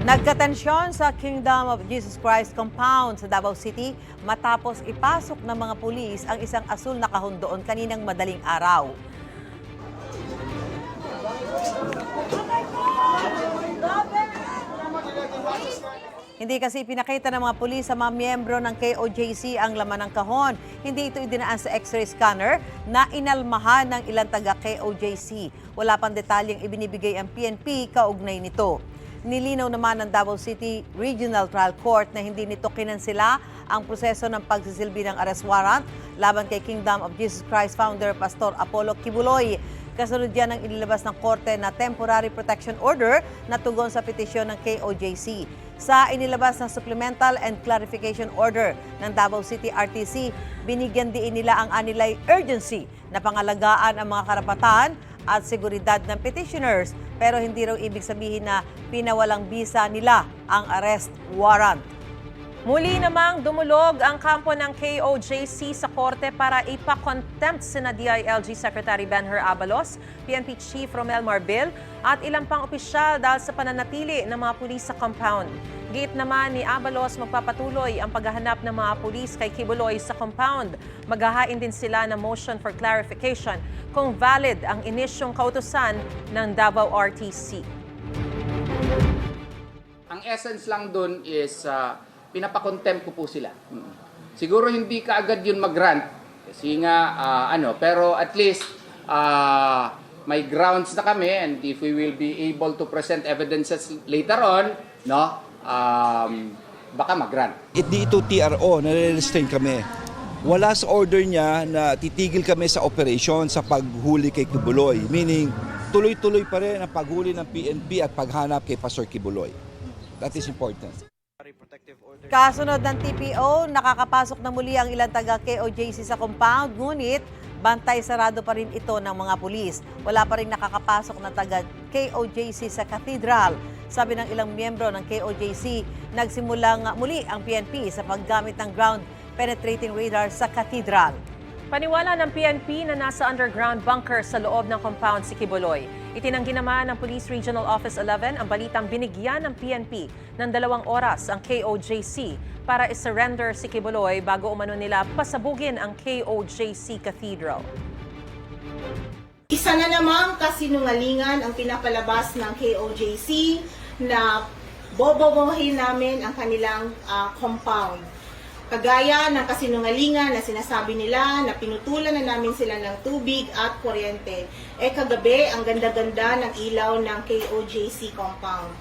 Nagkatensyon sa Kingdom of Jesus Christ compound sa Davao City matapos ipasok ng mga pulis ang isang asul na kahon doon kaninang madaling araw. Hindi kasi pinakita ng mga pulis sa mga miyembro ng KOJC ang laman ng kahon. Hindi ito idinaan sa x-ray scanner na inalmahan ng ilang taga KOJC. Wala pang detalyeng ibinibigay ang PNP kaugnay nito. Nilinaw naman ng Davao City Regional Trial Court na hindi nito kinansela ang proseso ng pagsisilbi ng arrest warrant laban kay Kingdom of Jesus Christ founder Pastor Apollo Kibuloy. Kasunod yan ang inilabas ng korte na temporary protection order na tugon sa petisyon ng KOJC. Sa inilabas ng supplemental and clarification order ng Davao City RTC, binigyan diin nila ang anilay urgency na pangalagaan ang mga karapatan at seguridad ng petitioners, pero hindi raw ibig sabihin na pinawalang bisa nila ang arrest warrant. Muli namang dumulog ang kampo ng KOJC sa korte para ipa-contempt sina DILG Secretary Benher Abalos, PNP Chief Romel Marbil at ilang pang opisyal dahil sa pananatili ng mga pulis sa compound. Giit naman ni Abalos magpapatuloy ang paghahanap ng mga pulis kay Kibuloy sa compound. Maghahain din sila ng motion for clarification kung valid ang inisyong kautusan ng Davao RTC. Ang essence lang dun is pinapakontempt ko po sila. Siguro hindi kaagad yun mag-grant kasi nga pero at least may grounds na kami, and if we will be able to present evidences later on, baka mag-grant. Hindi ito TRO, nare-restrain kami. Wala sa order niya na titigil kami sa operation sa paghuli kay Kibuloy. Meaning, tuloy-tuloy pa rin ang paghuli ng PNP at paghanap kay Pastor Kibuloy. That is important. Kasunod ng TPO, nakakapasok na muli ang ilang taga KOJC sa compound, ngunit bantay sarado pa rin ito ng mga pulis. Wala pa rin nakakapasok na taga KOJC sa Cathedral. Sabi ng ilang miyembro ng KOJC, nagsimulang muli ang PNP sa paggamit ng ground penetrating radar sa Cathedral. Paniwala ng PNP na nasa underground bunker sa loob ng compound si Kibuloy. Itinanggi naman ng Police Regional Office 11 ang balitang binigyan ng PNP ng 2 oras ang KOJC para i-surrender si Kibuloy bago umano nila pasabugin ang KOJC Cathedral. Isa na namang kasinungalingan ang pinapalabas ng KOJC na bobobohin namin ang kanilang compound. Kagaya ng kasinungalingan na sinasabi nila na pinutulan na namin sila ng tubig at kuryente. Kagabi, ang ganda-ganda ng ilaw ng KOJC compound.